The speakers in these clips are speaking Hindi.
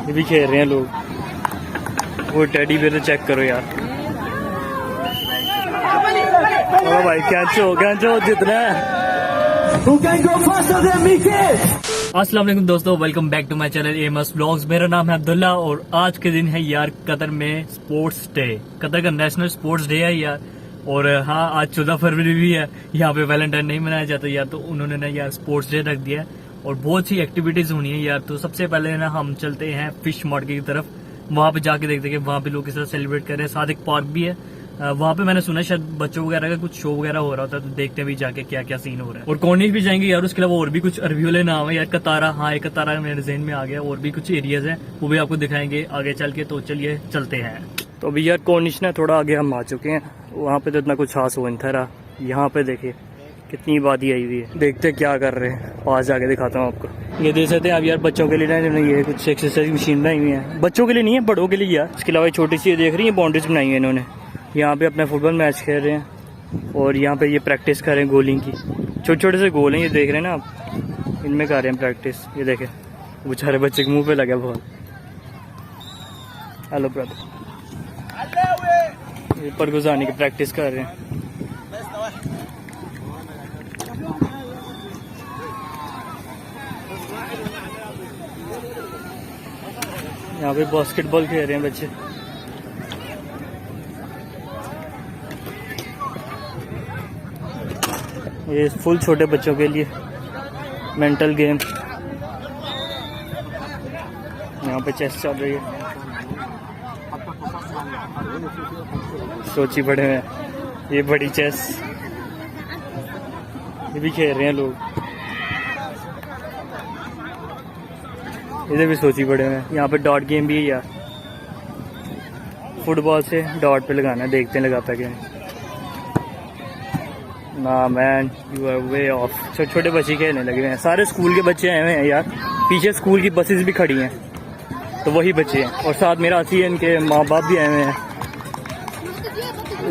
ये भी खेल रहे हैं लोग। वो टेडी बेयर चेक करो यार। ओ भाई कैंचो जितना है। अस्सलाम वालेकुम दोस्तों, welcome back to my channel MS blogs. मेरा नाम है अब्दुल्ला और आज के दिन है यार कतर में स्पोर्ट्स डे। कतर का नेशनल स्पोर्ट्स डे है यार। और हाँ, आज 14 फरवरी भी है। यहाँ पे वैलेंटाइन नहीं मनाया जाता यार, तो उन्होंने ना यार स्पोर्ट्स डे रख दिया है और बहुत सी एक्टिविटीज होनी है यार। तो सबसे पहले ना हम चलते हैं फिश मार्केट की तरफ। वहाँ पे जाके देखते हैं कि वहाँ पे लोग किस तरह सेलिब्रेट कर रहे हैं। साथ एक पार्क भी है वहाँ पे। मैंने सुना शायद बच्चों वगैरह का कुछ शो वगैरह हो रहा होता है, तो देखते हैं भी जाके क्या क्या सीन हो रहा है। और कॉर्निश भी जाएंगे यार। उसके अलावा और भी कुछ अरबी वाले नाम है यार। कतारा, हाँ एक कतारा मेरे ज़हन में आ गया। और भी कुछ एरियाज हैं, वो भी आपको दिखाएंगे आगे चल के। तो चलिए चलते हैं। तो अभी यार कॉर्निश ना थोड़ा आगे हम आ चुके हैं। वहाँ पे तो इतना कुछ खास हो नहीं था। यहाँ पे देखिए कितनी आबादी आई हुई है। देखते हैं क्या कर रहे हैं, पास जाके दिखाता हूँ आपको। ये देख सकते हैं आप यार, बच्चों के लिए ना ये कुछ एक्सरसाइज मशीन बनाई हुई है। बच्चों के लिए नहीं है, बड़ों के लिए यार। इसके अलावा छोटी सी देख रही है बाउंड्रीज बनाई है इन्होंने। यहाँ पे अपना फुटबॉल मैच खेल रहे हैं और यहाँ पे ये प्रैक्टिस कर रहे हैं गोलिंग की। छोटे छोटे से गोल हैं, ये देख रहे हैं ना आप, इनमें कर रहे हैं प्रैक्टिस। ये देखें बेचारे बच्चे के मुंह पे लगा बहुत। हेलो ब्रदर, ये पर गुजारने की प्रैक्टिस कर रहे हैं। यहाँ पे बास्केटबॉल खेल रहे हैं बच्चे। ये फुल छोटे बच्चों के लिए मेंटल गेम। यहाँ पे चेस चल रही है। सोची बड़े हैं, ये बड़ी चेस ये भी खेल रहे हैं लोग। इधर भी सोची बड़े हैं। यहाँ पे डॉट गेम भी है यार। फुटबॉल से डॉट पे लगाना है, देखते हैं लगाता क्या है। ना man, you are way off. छोटे छोटे बच्चे खेलने लगे हैं। सारे स्कूल के बच्चे आए हुए हैं यार। पीछे स्कूल की बसेस भी खड़ी हैं, तो वही बच्चे हैं। और साथ मेरा आती है, इनके माँ बाप भी आए हुए हैं।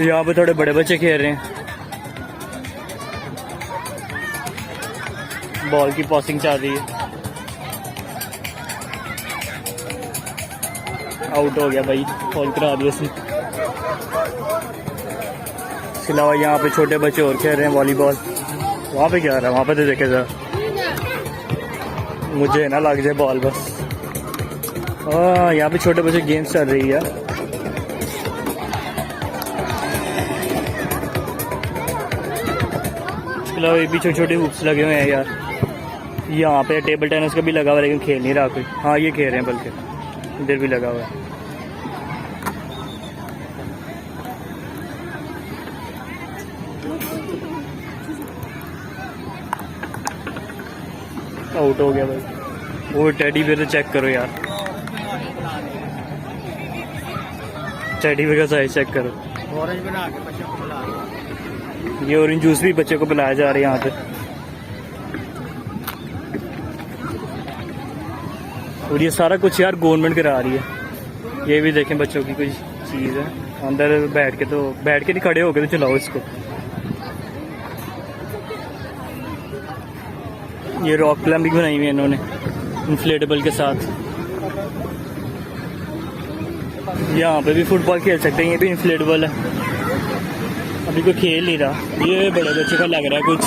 यहाँ पे थोड़े बड़े बच्चे खेल रहे हैं। बॉल की पासिंग चल रही है। आउट हो गया भाई, फॉल करा दिया उसने। इसके अलावा यहाँ पे छोटे बच्चे और खेल रहे हैं वॉलीबॉल। वहाँ पे क्या रहा है, वहाँ पे तो देखे जा, मुझे ना लग जाए बॉल बस। यहाँ पे छोटे बच्चे गेम्स चल रही है। इसके अलावा ये भी छोटे छोटे हुप्स लगे हुए हैं यार। यहाँ पे टेबल टेनिस का भी लगा हुआ है, लेकिन खेल नहीं रहा कोई। हाँ ये खेल रहे हैं, बल्कि इधर भी लगा हुआ है। आउट हो गया भाई। वो टेडी बेयर चेक करो यार। टेडी बेयर का साइज चेक करो। ऑरेंज बना के बच्चों को पिला रहे हैं। ये ऑरेंज जूस भी बच्चों को पिलाया जा रहा है यहाँ पे। और ये सारा कुछ यार गवर्नमेंट करा रही है। ये भी देखें बच्चों की कोई चीज़ है। अंदर बैठ के नहीं, खड़े होकर तो चलाओ इसको। ये रॉक क्लाइंबिंग बनाई हुई है इन्होंने इन्फ्लेटेबल के साथ। यहाँ पे भी फुटबॉल खेल सकते हैं, ये भी इन्फ्लेटेबल है। अभी कोई खेल नहीं रहा। ये बड़े बच्चे का लग रहा है कुछ,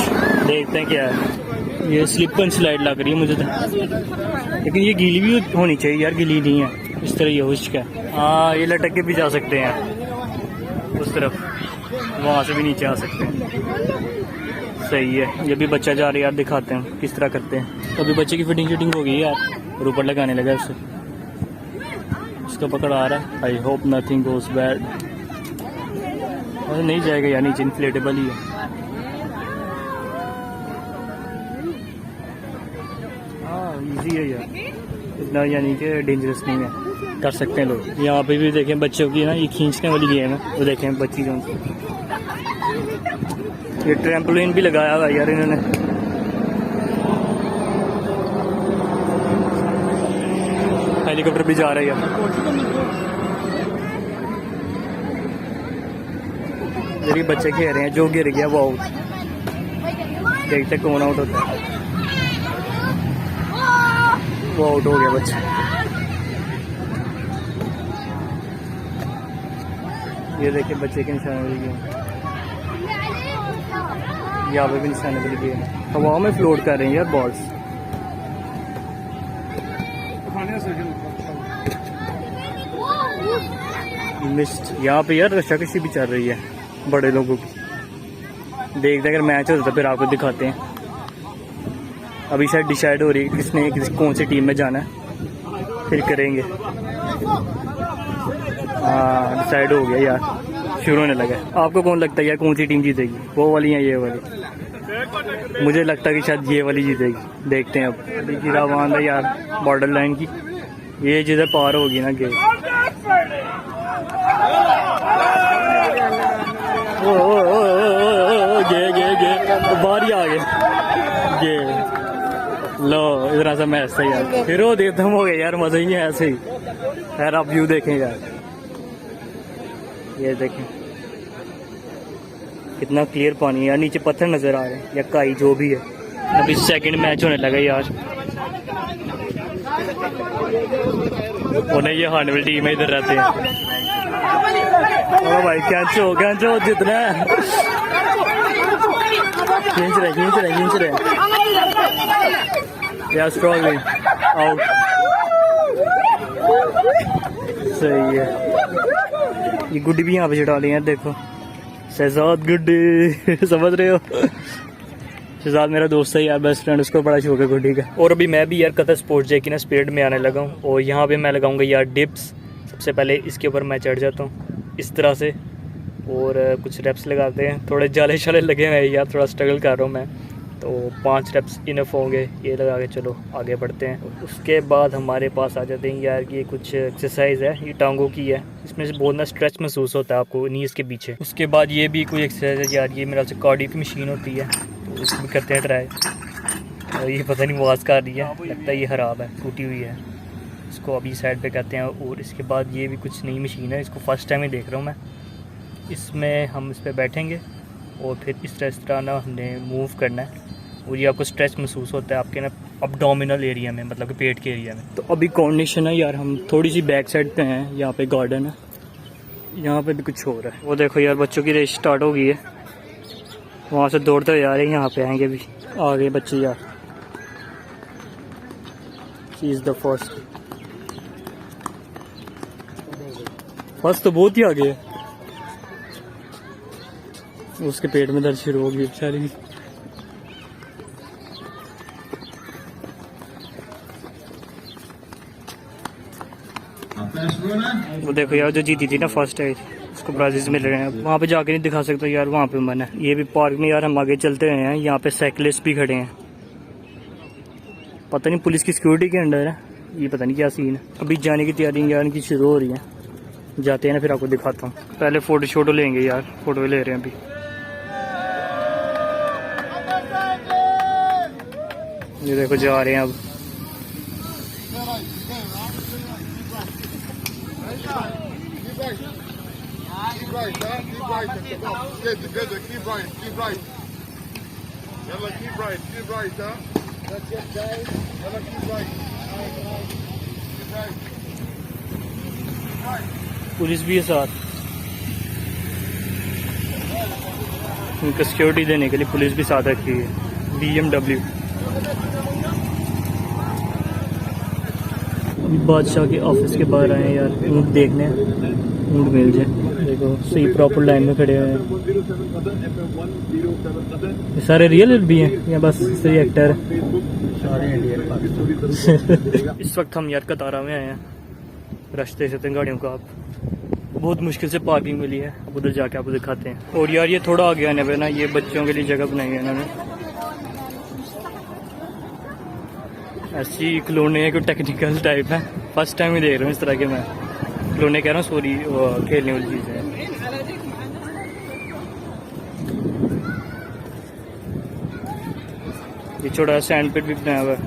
देखते हैं क्या है। ये स्लिप एंड स्लाइड लग रही है मुझे तो, लेकिन ये गीली भी होनी चाहिए यार। गीली नहीं है, इस तरह ये हुश्क है। हाँ ये लटक के भी जा सकते हैं उस तरफ, वहाँ से भी नीचे आ सकते हैं। सही है। ये भी बच्चा जा रहा है यार, दिखाते हैं किस तरह करते हैं। तो अभी बच्चे की फिटिंग हो गई यार, और ऊपर लगाने लगा उससे। उसका पकड़ आ रहा है। I hope nothing goes bad. नहीं जाएगा यार नीचे, इन्फ्लेटेबल ही है। हाँ इजी है यार, इतना यानी कि डेंजरस नहीं है, कर सकते हैं लोग। यहाँ पे भी देखें बच्चों की ना ये खींचने वाली गेम है, वो देखें बच्ची जो। ये ट्रैम्पोलिन भी लगाया हुआ यार इन्होंने। हेलीकॉप्टर भी जा रहा है यार। ये बच्चे खेल रहे हैं, जो गिर गया वो आउट। देखते कौन आउट होता है। वो आउट हो गया बच्चा। ये देखिए बच्चे के निशाने वाली गेम, यहाँ पे भी निशाने वाली गेम है। हवा में फ्लोट कर रही हैं यार बॉल्स। मिस्ट यहाँ पे यार रस्साकशी भी चल रही है बड़े लोगों की। देखते अगर मैच होता तो फिर आपको दिखाते हैं। अभी शायद डिसाइड हो रही है किसने कौन सी टीम में जाना है, फिर करेंगे। हाँ डिसाइड हो गया यार, शुरू होने लगा। आपको कौन लगता है यार कौन सी टीम जीतेगी, वो वाली या ये वाली? मुझे लगता है कि शायद ये वाली जीतेगी। देखते हैं अब। अभी गिरा बांध है यार बॉर्डर लाइन की, ये जिधर पार होगी ना गेम। बाहर ही आ गए ये लो, इधर ऐसा मैच था यार, फिर वो खत्म हो गया यार, मजा ही नहीं है ऐसे ही यार। आप व्यू देखें यार, ये देखें कितना क्लियर पानी है यार, नीचे पत्थर नजर आ रहे हैं या काई जो भी है। अभी सेकंड मैच होने लगा यार, उन्हें ये हारने वाली टीम है, इधर रहते हैं। ओ भाई कैंचो जितना है, खींच रहे यार, स्ट्रॉन्ग आउट। सही है, ये गुड्डी भी यहाँ पे चढ़ा ली है, देखो शहजाद गुड्डी समझ रहे हो? शहजाद मेरा दोस्त है यार, बेस्ट फ्रेंड, उसको बड़ा शौक है गुड्डी का। और अभी मैं भी यार कतर स्पोर्ट्स डे की ना स्पीड में आने लगा हूँ, और यहाँ पे मैं लगाऊंगा यार डिप्स। सबसे पहले इसके ऊपर मैं चढ़ जाता हूँ इस तरह से, और कुछ रेप्स लगाते हैं। थोड़े जाले शाले लगे हुए हैं यार, थोड़ा स्ट्रगल कर रहा हूँ मैं, तो 5 रेप्स इनफ होंगे ये लगा के। चलो आगे बढ़ते हैं। उसके बाद हमारे पास आ जाते हैं यार ये कुछ एक्सरसाइज है, ये टांगों की है, इसमें से बहुत ना स्ट्रेच महसूस होता है आपको नीज के पीछे। उसके बाद ये भी कोई एक्सरसाइज है यार, ये मेरा से कार्डियो की मशीन होती है, तो उसको भी करते हैं ट्राई। और ये पता नहीं आवाज़ कर रही है, लगता है ये ख़राब है, टूटी हुई है, इसको अभी साइड पे करते हैं। और इसके बाद ये भी कुछ नई मशीन है, इसको फर्स्ट टाइम ही देख रहा हूँ मैं। इसमें हम इस पर बैठेंगे और फिर इस तरह ना हमने मूव करना है, और ये आपको स्ट्रेच महसूस होता है आपके ना अब्डोमिनल एरिया में, मतलब कि पेट के एरिया में। तो अभी कोऑर्डिनेशन है यार, हम थोड़ी सी बैक साइड पे हैं, यहाँ पे गार्डन है, यहाँ पे भी कुछ हो रहा है। वो देखो यार बच्चों की रेस स्टार्ट हो गई है, वहाँ से दौड़ते हुए आ रहे हैं, यहाँ पे आएंगे भी, आ गए बच्चे यार। शी इज़ द फर्स्ट तो बहुत ही आगे है, उसके पेट में दर्द शुरू हो गई बेचारी। वो देखो यार जो जीती थी ना फर्स्ट है, उसको प्राइजेस मिल रहे हैं। वहाँ पे जाके नहीं दिखा सकता यार, वहाँ पे मन है। ये भी पार्क में यार हम आगे चलते हुए हैं, यहाँ पे साइकिलिस्ट भी खड़े हैं, पता नहीं पुलिस की सिक्योरिटी के अंडर है, ये पता नहीं क्या सीन है। अभी जाने की तैयारी यार इनकी शुरू हो रही है, जाते हैं ना फिर आपको दिखाता हूँ। पहले फोटो लेंगे यार, फोटो ले रहे हैं अभी। ये देखो जा रहे हैं अब। पुलिस भी है साथ, उनको सिक्योरिटी देने के लिए पुलिस भी साथ रखी है। BMW बादशाह के ऑफिस के बाहर आए हैं यार, ऊँट देखने, ऊँट मिल जाए। देखो सही प्रॉपर लाइन में खड़े हुए हैं। ये सारे रियल भी हैं या बस सही एक्टर है? सारे इंडियन। इस वक्त हम यार कतारा में आए हैं, रास्ते से गाड़ियों का आप बहुत मुश्किल से पार्किंग मिली है, अब उधर जाके आपको दिखाते हैं। और यार ये थोड़ा आगे आने पे ना ये बच्चों के लिए जगह बनाई है इन्होंने, ऐसी खिलौने कोई टेक्निकल टाइप है, फर्स्ट टाइम ही देख रहा हूँ इस तरह के। मैं खिलौने कह रहा हूँ, सॉरी खेलने वाली चीज़ है। ये छोटा सैंड पिट भी बनाया हुआ है।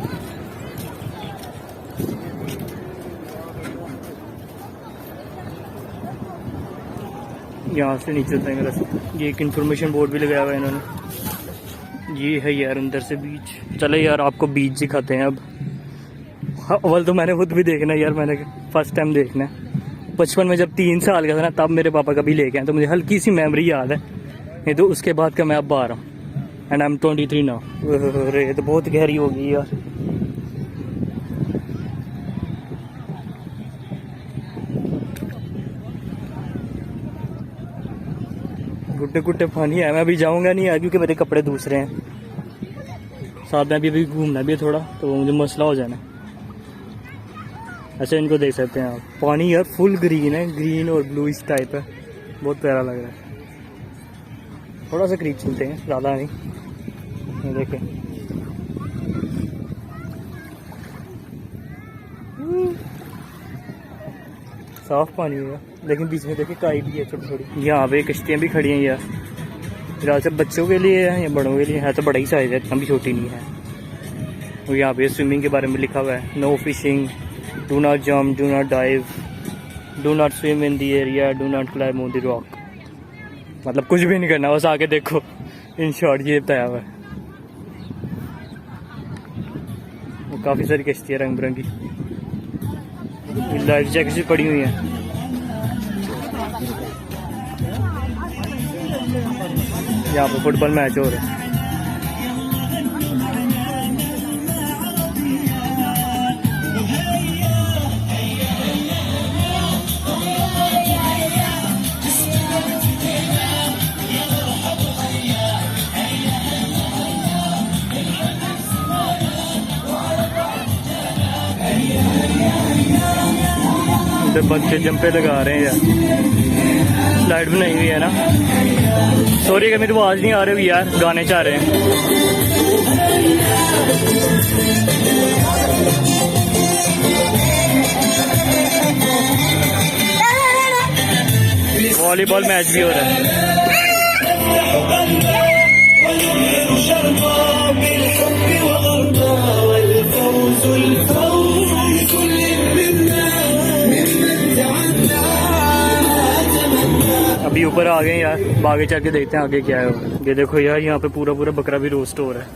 यहाँ से नीचे उतरेंगे रास्ता। ये एक इन्फॉर्मेशन बोर्ड भी लगाया हुआ है इन्होंने। ये है यार अंदर से बीच। चले यार आपको बीच दिखाते हैं अब। अव्वल तो मैंने खुद भी देखना है यार, मैंने फर्स्ट टाइम देखना है। बचपन में जब 3 साल का था ना, तब मेरे पापा कभी लेके आए, तो मुझे हल्की सी मेमोरी याद है। नहीं तो उसके बाद का मैं अब आ रहा हूँ, एंड आई एम 23 नाउ। अरे तो बहुत गहरी हो गई यार। गुड्डे गुड्डे पानी है। मैं अभी जाऊंगा नहीं यार, क्योंकि मेरे कपड़े दूसरे हैं, साथ में अभी घूमना भी है थोड़ा, तो मुझे मसला हो जाना। अच्छा इनको देख सकते हैं आप, पानी यार फुल ग्रीन है, ग्रीन और ब्लू इस टाइप है, बहुत प्यारा लग रहा है। थोड़ा सा करीब चलते हैं, ज़्यादा नहीं। ये देखें साफ पानी है, लेकिन बीच में देखें काई भी है छोटी छोटी। यहाँ पे कश्तियाँ भी खड़ी हैं यार, फिलहाल से बच्चों के लिए है या बड़ों के लिए है, तो बड़ा ही साइज है, इतना भी छोटी नहीं है। और यहाँ पे स्विमिंग के बारे में लिखा हुआ है, no fishing, do not jump, do not dive, do not swim in the area, do not climb on the rock. मतलब कुछ भी नहीं करना, बस आके देखो। इन शॉर्ट ये बताया हुआ है। वो काफ़ी सारी कश्तियाँ रंग बिरंगी, लाइफ जैकेट भी पड़ी हुई हैं। यहाँ पे फुटबॉल मैच हो रहा है। बच्चे जंपे लगा रहे हैं यार, स्लाइड बनाई हुई है ना। सॉरी कि मेरी आवाज़ नहीं आ रही यार, गाने चाह रहे हैं। वॉलीबॉल मैच भी हो रहा है। अभी ऊपर आ गए यार, आगे चल के देखते हैं आगे क्या है। ये देखो यार, यहाँ पे पूरा पूरा बकरा भी रोस्ट हो रहा है,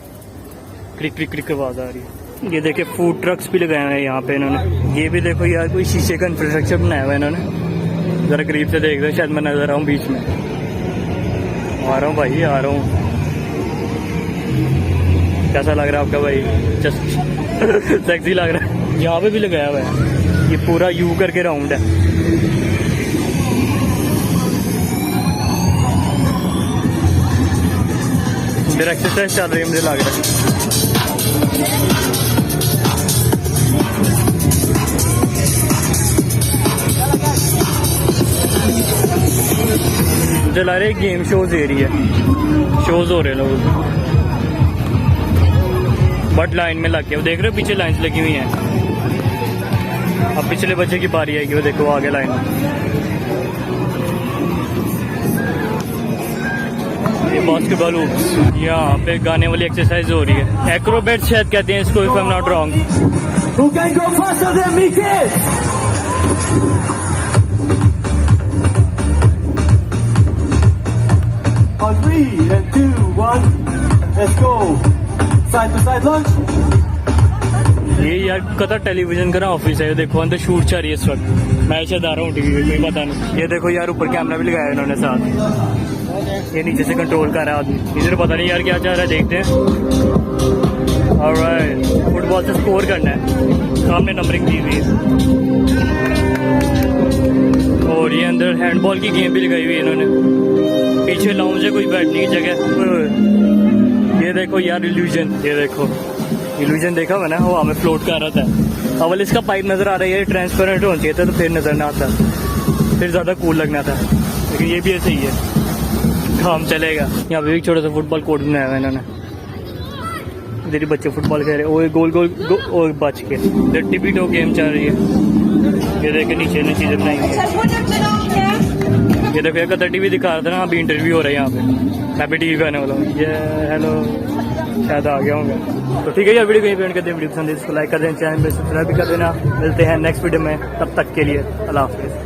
क्रिक क्रिक क्रिक आवाज आ रही है। ये देखे फूड ट्रक्स भी लगाए हैं यहाँ पे इन्होंने। ये भी देखो यार, कोई शीशे का इंफ्रास्ट्रक्चर बनाया हुआ है इन्होंने। जरा करीब से देख दो, शायद मैं नजर आऊँ बीच में। आ रहा हूँ भाई, आ रहा हूँ। कैसा लग रहा है आपका भाई? जस्ट सेक्सी लग रहा है। यहाँ पे भी लगाया हुआ है, ये पूरा यू करके राउंड है। मेरा एक्सरसाइज चल रही है, मुझे लग रहा है। मुझे लग रहा है गेम शोज एरिया, शोज हो रहे लोग, बट लाइन में लग के। वो देख रहे हो पीछे लाइन्स लगी हुई हैं। अब पिछले बच्चे की बारी आएगी, वो देखो आगे लाइन में। ये बास्केटबॉल यहाँ पे गाने वाली एक्सरसाइज हो रही है, एक्रोबैट शायद कहते हैं इसको, if I am not wrong. Who can go faster than me, kids? On 3 and 2, 1, let's go. Side to side launch. ये यार कतर टेलीविजन का ना ऑफिस है, देखो अंदर शूट चल रही है इस वक्त। मैं शायद आ रहा हूँ टीवी पे, कोई पता नहीं। ये देखो यार, ऊपर कैमरा भी लगाया इन्होंने साथ। ये नीचे से कंट्रोल कर रहा है आदमी, इधर पता नहीं यार क्या चाह रहा है, देखते हैं। ऑलराइट, फुटबॉल से स्कोर करना है, सामने नंबरिंग दी हुई है। और ये अंदर हैंडबॉल की गेम भी लगाई हुई है इन्होंने। पीछे लाउंज है, कोई बैठने की जगह। ये देखो यार इल्यूजन, ये देखो इल्यूजन देखा हुआ ना, हवा में फ्लोट कर रहा था। अवल इसका पाइप नजर आ रहा है, ये ट्रांसपेरेंट होना चाहिए था तो फिर नजर ना आता, फिर ज्यादा कूल लगना था। लेकिन ये भी ऐसे ही है, काम चलेगा। यहाँ पे एक छोटा सा फुटबॉल कोर्ट बनाया हुआ है इन्होंने। इधर बच्चे फुटबॉल खेल रहे हैं, गोल गोल और बच के। इधर टिपी टो गेम चल रही है। ये देखे नीचे ने चीजें बनाई है। ये देखो कतर टीवी दिखा रहा था ना, अभी इंटरव्यू हो रहा है यहाँ पे। मैं भी टीवी पे आने वाला हूँ। ये हेलो, शायद आ गया होंगे। तो ठीक है यार, वीडियो कहीं पेंट कर दें, वीडियो पसंद है इसको लाइक कर दें, चैनल में सब्सक्राइब भी कर देना। मिलते हैं नेक्स्ट वीडियो में, तब तक के लिए अल्लाह हाफिज़।